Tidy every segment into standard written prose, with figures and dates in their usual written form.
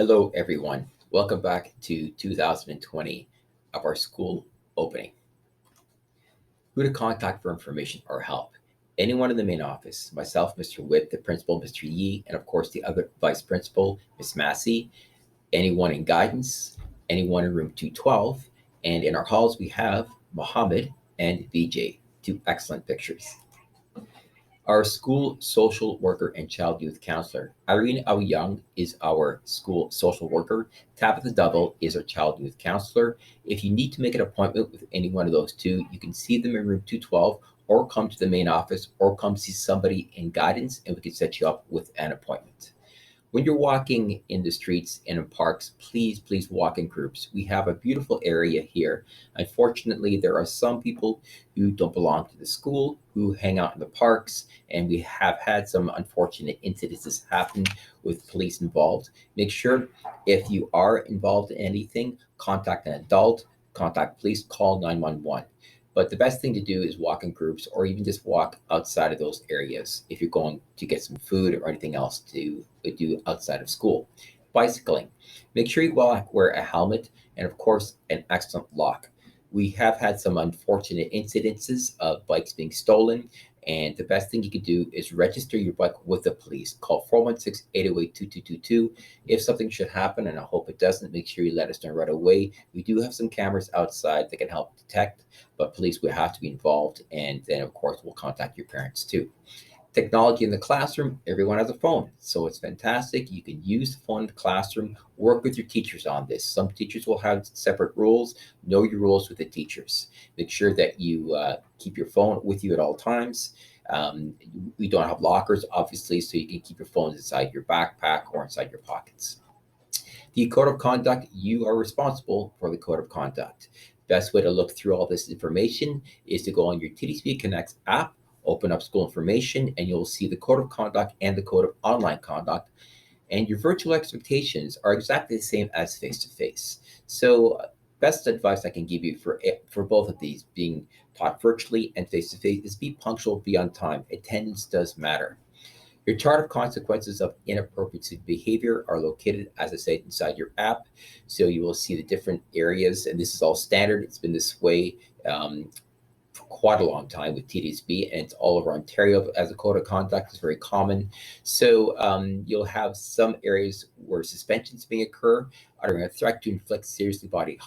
Hello, everyone. Welcome back to 2020 of our school opening. Who to contact for information or help? Anyone in the main office, myself, Mr. Witt, the principal, Mr. Yee, and of course the other vice principal, Ms. Massey, anyone in guidance, anyone in room 212, and in our halls we have Mohammed and VJ, two excellent pictures. Our school social worker and child youth counselor. Irene Young is our school social worker. Tabitha Double is our child youth counselor. If you need to make an appointment with any one of those two, you can see them in room 212 or come to the main office or come see somebody in guidance and we can set you up with an appointment. When you're walking in the streets and in parks, please walk in groups. We have a beautiful area here. Unfortunately, there are some people who don't belong to the school who hang out in the parks, and we have had some unfortunate incidences happen with police involved. Make sure if you are involved in anything, contact an adult, contact police, call 911. But the best thing to do is walk in groups or even just walk outside of those areas if you're going to get some food or anything else to do outside of school. Bicycling. Make sure you wear a helmet and, of course, an excellent lock. We have had some unfortunate incidences of bikes being stolen, and the best thing you could do is register your bike with the police. Call 416-808-2222. If something should happen, and I hope it doesn't, make sure you let us know right away. We do have some cameras outside that can help detect, but police will have to be involved, and then, of course, we'll contact your parents too. Technology in the classroom, everyone has a phone, so it's fantastic. You can use the phone in the classroom, work with your teachers on this. Some teachers will have separate rules. Know your rules with the teachers. Make sure that you keep your phone with you at all times. We don't have lockers, obviously, so you can keep your phones inside your backpack or inside your pockets. The code of conduct, you are responsible for the code of conduct. Best way to look through all this information is to go on your TDSP Connects app, open up school information, and you'll see the code of conduct and the code of online conduct. And your virtual expectations are exactly the same as face to face. So, best advice I can give you for both of these, being taught virtually and face to face, is be punctual, be on time. Attendance does matter. Your chart of consequences of inappropriate student behavior are located, as I said, inside your app. So you will see the different areas, and this is all standard. It's been this way for quite a long time with TDSB, and it's all over Ontario as a code of conduct. It's very common. So you'll have some areas where suspensions may occur, uttering a threat to inflict serious bodily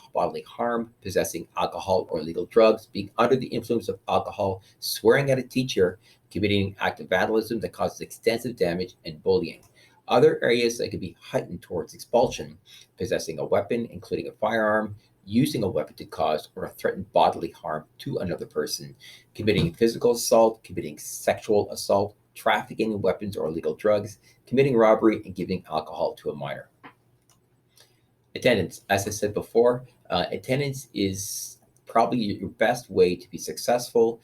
harm, possessing alcohol or illegal drugs, being under the influence of alcohol, swearing at a teacher, committing an act of vandalism that causes extensive damage, and bullying. Other areas that could be heightened towards expulsion, possessing a weapon, including a firearm, using a weapon to cause or threaten bodily harm to another person, committing physical assault, committing sexual assault, trafficking in weapons or illegal drugs, committing robbery, and giving alcohol to a minor. Attendance, as I said before, attendance is probably your best way to be successful.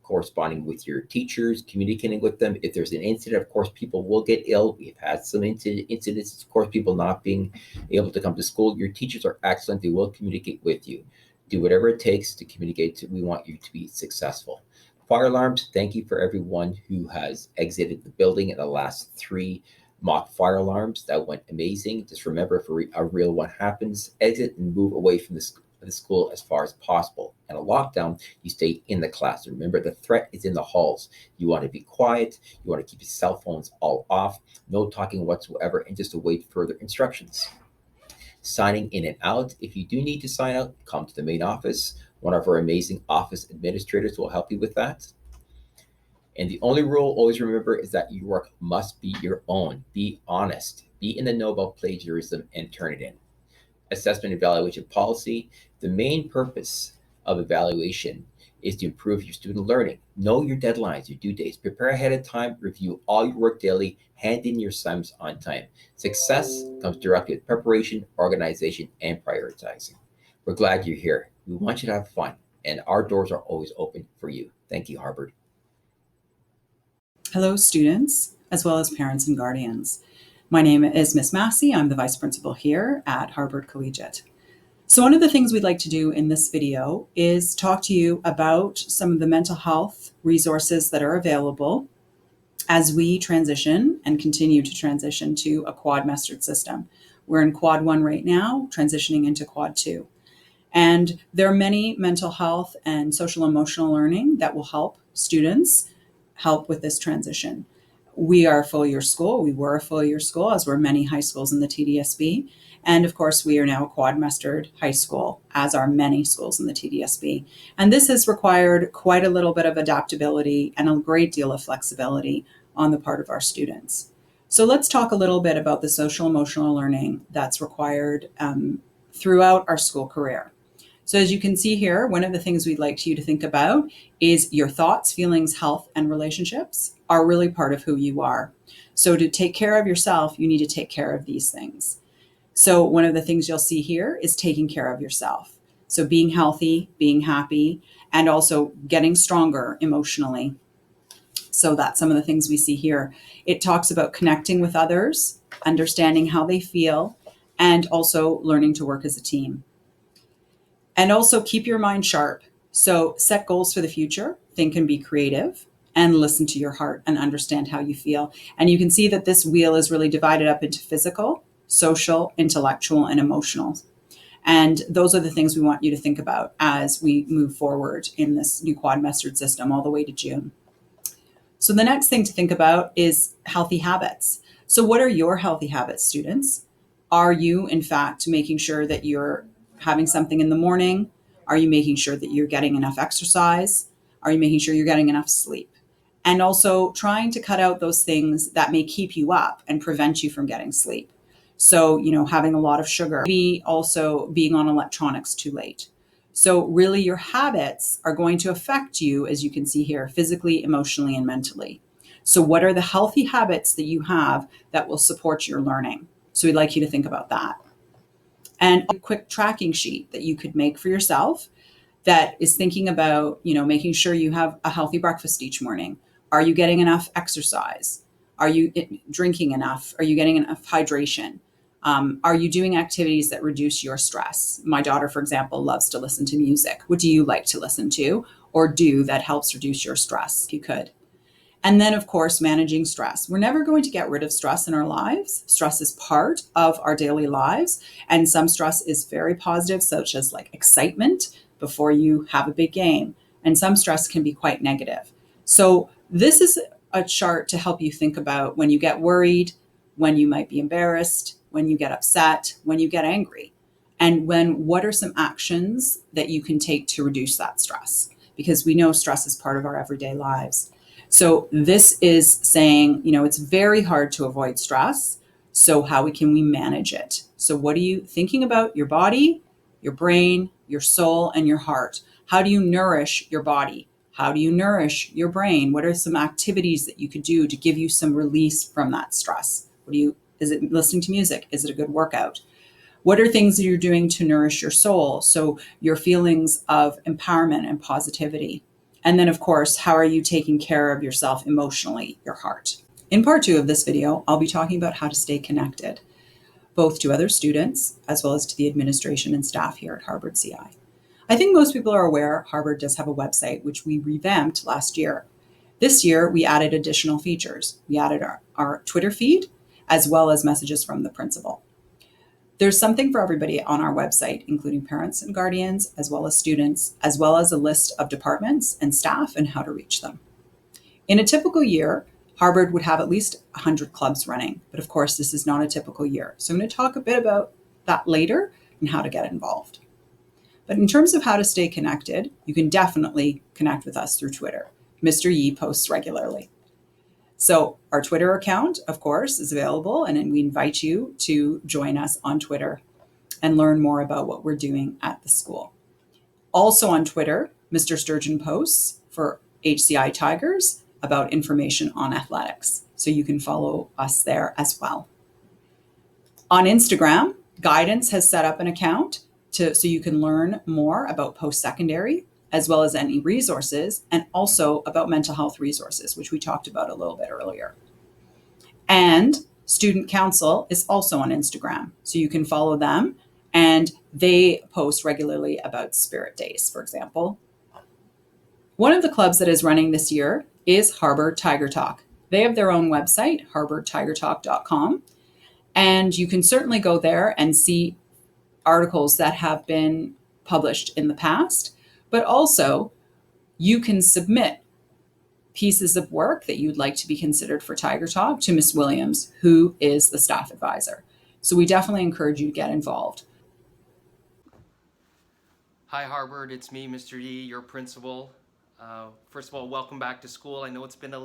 Corresponding with your teachers, communicating with them. If there's an incident, of course, people will get ill. We've had some incidents, of course, people not being able to come to school. Your teachers are excellent. They will communicate with you. Do whatever it takes to communicate. We want you to be successful. Fire alarms, thank you for everyone who has exited the building in the last 3 mock fire alarms. That went amazing. Just remember, if a real one happens, exit and move away from the school as far as possible. And a lockdown, you stay in the classroom. Remember, the threat is in the halls. You want to be quiet. You want to keep your cell phones all off. No talking whatsoever, and just await further instructions. Signing in and out. If you do need to sign out, come to the main office. One of our amazing office administrators will help you with that. And the only rule, always remember, is that your work must be your own. Be honest. Be in the know about plagiarism and turn it in. Assessment evaluation policy. The main purpose of evaluation is to improve your student learning. Know your deadlines, your due dates. Prepare ahead of time. Review all your work daily. Hand in your assignments on time. Success comes directly with preparation, organization, and prioritizing. We're glad you're here. We want you to have fun, and our doors are always open for you. Thank you, Harvard. Hello, students, as well as parents and guardians. My name is Miss Massey. I'm the vice principal here at Harvard Collegiate. So one of the things we'd like to do in this video is talk to you about some of the mental health resources that are available as we transition and continue to transition to a quad-mastered system. We're in quad 1 right now, transitioning into quad 2. And there are many mental health and social emotional learning that will help students help with this transition. We are a full year school. We were a full year school, as were many high schools in the TDSB. And of course, we are now a quad-mastered high school, as are many schools in the TDSB. And this has required quite a little bit of adaptability and a great deal of flexibility on the part of our students. So let's talk a little bit about the social emotional learning that's required throughout our school career. So as you can see here, one of the things we'd like you to think about is your thoughts, feelings, health, and relationships are really part of who you are. So to take care of yourself, you need to take care of these things. So one of the things you'll see here is taking care of yourself. So being healthy, being happy, and also getting stronger emotionally. So that's some of the things we see here. It talks about connecting with others, understanding how they feel, and also learning to work as a team. And also keep your mind sharp. So set goals for the future, think and be creative, and listen to your heart and understand how you feel. And you can see that this wheel is really divided up into physical, social, intellectual, and emotional. And those are the things we want you to think about as we move forward in this new quad-mastered system all the way to June. So the next thing to think about is healthy habits. So what are your healthy habits, students? Are you, in fact, making sure that you're having something in the morning? Are you making sure that you're getting enough exercise? Are you making sure you're getting enough sleep? And also trying to cut out those things that may keep you up and prevent you from getting sleep. So, having a lot of sugar, maybe also being on electronics too late. So really your habits are going to affect you, as you can see here, physically, emotionally, and mentally. So what are the healthy habits that you have that will support your learning? So we'd like you to think about that. And a quick tracking sheet that you could make for yourself that is thinking about, making sure you have a healthy breakfast each morning. Are you getting enough exercise? Are you drinking enough? Are you getting enough hydration? Are you doing activities that reduce your stress? My daughter, for example, loves to listen to music. What do you like to listen to or do that helps reduce your stress, if you could? And then, of course, managing stress. We're never going to get rid of stress in our lives. Stress is part of our daily lives. And some stress is very positive, such as like excitement before you have a big game. And some stress can be quite negative. So this is a chart to help you think about when you get worried, when you might be embarrassed, when you get upset, when you get angry, and what are some actions that you can take to reduce that stress? Because we know stress is part of our everyday lives. So this is saying, it's very hard to avoid stress. So how can we manage it? So what are you thinking about? Your body, your brain, your soul, and your heart. How do you nourish your body? How do you nourish your brain? What are some activities that you could do to give you some release from that stress? Is it listening to music? Is it a good workout? What are things that you're doing to nourish your soul? So your feelings of empowerment and positivity. And then, of course, how are you taking care of yourself emotionally, your heart? In part 2 of this video, I'll be talking about how to stay connected, both to other students as well as to the administration and staff here at Harbord CI. I think most people are aware Harbord does have a website, which we revamped last year. This year, we added additional features. We added our Twitter feed, as well as messages from the principal. There's something for everybody on our website, including parents and guardians, as well as students, as well as a list of departments and staff and how to reach them. In a typical year, Harbord would have at least 100 clubs running, but of course, this is not a typical year. So I'm going to talk a bit about that later and how to get involved. But in terms of how to stay connected, you can definitely connect with us through Twitter. Mr. Yee posts regularly. So our Twitter account, of course, is available, and we invite you to join us on Twitter and learn more about what we're doing at the school. Also on Twitter, Mr. Sturgeon posts for HCI Tigers about information on athletics. So you can follow us there as well. On Instagram, Guidance has set up an account so you can learn more about post-secondary, as well as any resources, and also about mental health resources, which we talked about a little bit earlier. And Student Council is also on Instagram, so you can follow them, and they post regularly about Spirit Days, for example. One of the clubs that is running this year is Harbord Tiger Talk. They have their own website, harvardtigertalk.com, and you can certainly go there and see articles that have been published in the past, but also you can submit pieces of work that you'd like to be considered for Tiger Talk to Miss Williams, who is the staff advisor. So we definitely encourage you to get involved. Hi Harvard, it's me, Mr. Yee, your principal. First of all, welcome back to school. I know it's been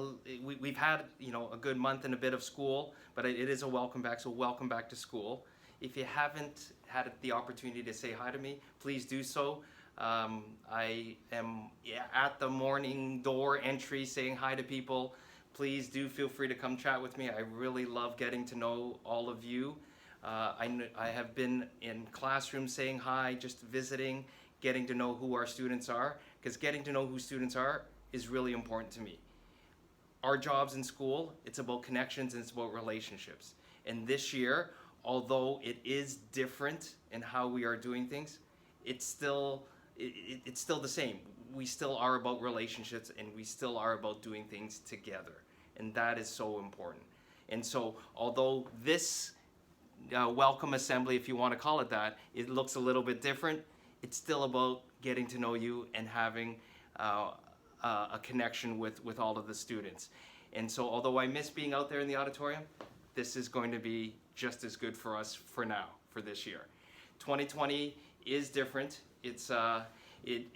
we've had a good month and a bit of school, but it is a welcome back. So welcome back to school. If you haven't had the opportunity to say hi to me, please do so. I am at the morning door entry saying hi to people. Please do feel free to come chat with me. I really love getting to know all of you. I have been in classrooms saying hi, just visiting, getting to know who our students are, because getting to know who students are is really important to me. Our jobs in school, it's about connections and it's about relationships. And this year, although it is different in how we are doing things, it's still the same. We still are about relationships and we still are about doing things together. And that is so important. And so although this welcome assembly, if you want to call it that, it looks a little bit different, it's still about getting to know you and having a connection with all of the students. And so although I miss being out there in the auditorium, this is going to be just as good for us for now, for this year. 2020 is different. It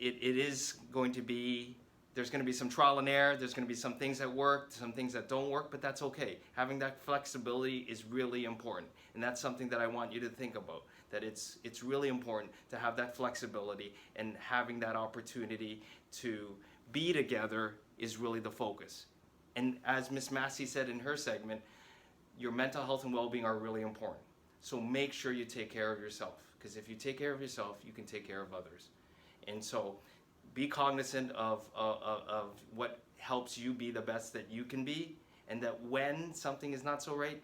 is going to be, there's going to be some trial and error, there's going to be some things that work, some things that don't work, but that's okay. Having that flexibility is really important. And that's something that I want you to think about, that it's really important to have that flexibility, and having that opportunity to be together is really the focus. And as Ms. Massey said in her segment, your mental health and well-being are really important. So make sure you take care of yourself, because if you take care of yourself, you can take care of others. And so be cognizant of what helps you be the best that you can be, and that when something is not so right,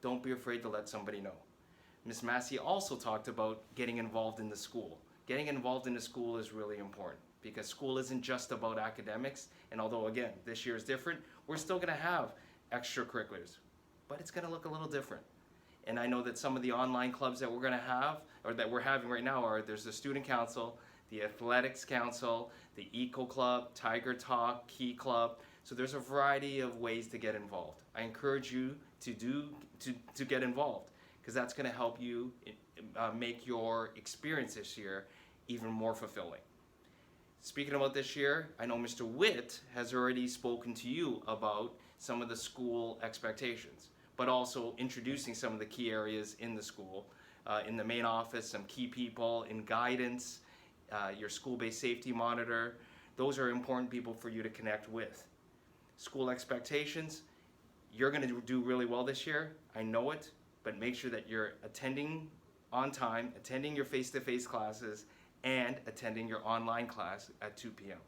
don't be afraid to let somebody know. Ms. Massey also talked about getting involved in the school. Getting involved in the school is really important, because school isn't just about academics. And although, again, this year is different, we're still going to have extracurriculars, but it's going to look a little different. And I know that some of the online clubs that we're going to have, or that we're having right now, there's the Student Council, the Athletics Council, the Eco Club, Tiger Talk, Key Club. So there's a variety of ways to get involved. I encourage you to get involved, because that's going to help you make your experience this year even more fulfilling. Speaking about this year, I know Mr. Witt has already spoken to you about some of the school expectations, but also introducing some of the key areas in the school, in the main office, some key people in guidance, your school-based safety monitor. Those are important people for you to connect with. School expectations, you're going to do really well this year. I know it, but make sure that you're attending on time, attending your face-to-face classes, and attending your online class at 2 p.m.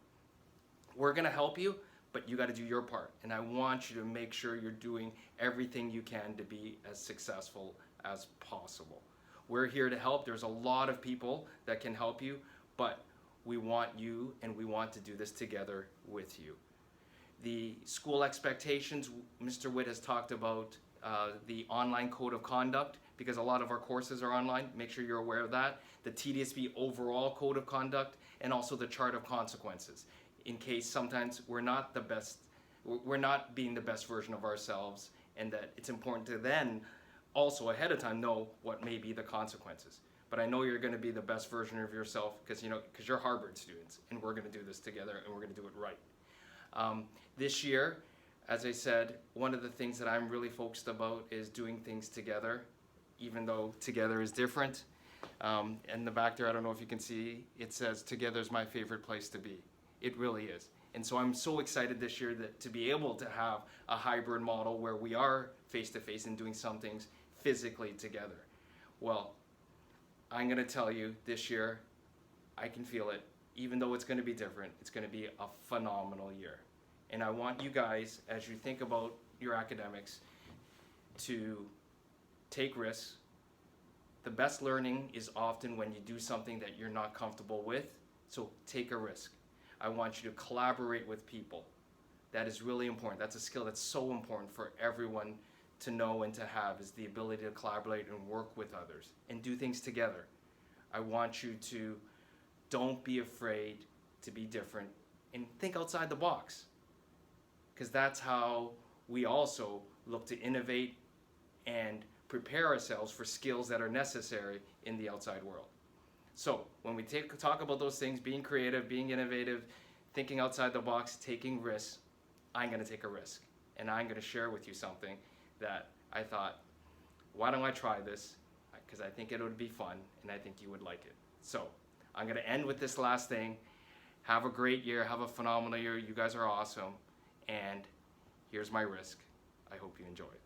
We're going to help you, but you got to do your part. And I want you to make sure you're doing everything you can to be as successful as possible. We're here to help. There's a lot of people that can help you, but we want you, and we want to do this together with you. The school expectations, Mr. Witt has talked about the online code of conduct, because a lot of our courses are online. Make sure you're aware of that. The TDSB overall code of conduct, and also the chart of consequences, in case sometimes we're not being the best version of ourselves, and that it's important to then also ahead of time know what may be the consequences. But I know you're going to be the best version of yourself, because you're Harvard students, and we're going to do this together, and we're going to do it right. This year, as I said, one of the things that I'm really focused about is doing things together, even though together is different. In the back there, I don't know if you can see, it says, "Together's my favorite place to be." It really is. And so I'm so excited this year to be able to have a hybrid model where we are face-to-face and doing some things physically together. Well, I'm going to tell you, this year, I can feel it. Even though it's going to be different, it's going to be a phenomenal year. And I want you guys, as you think about your academics, to take risks. The best learning is often when you do something that you're not comfortable with, so take a risk. I want you to collaborate with people. that is really important. That's a skill that's so important for everyone to know and to have, is the ability to collaborate and work with others and do things together. I want you to don't be afraid to be different and think outside the box, because that's how we also look to innovate and prepare ourselves for skills that are necessary in the outside world. So when we talk about those things, being creative, being innovative, thinking outside the box, taking risks, I'm going to take a risk, and I'm going to share with you something that I thought, why don't I try this? Because I think it would be fun, and I think you would like it. So I'm going to end with this last thing. Have a great year. Have a phenomenal year. You guys are awesome. And here's my risk. I hope you enjoy it.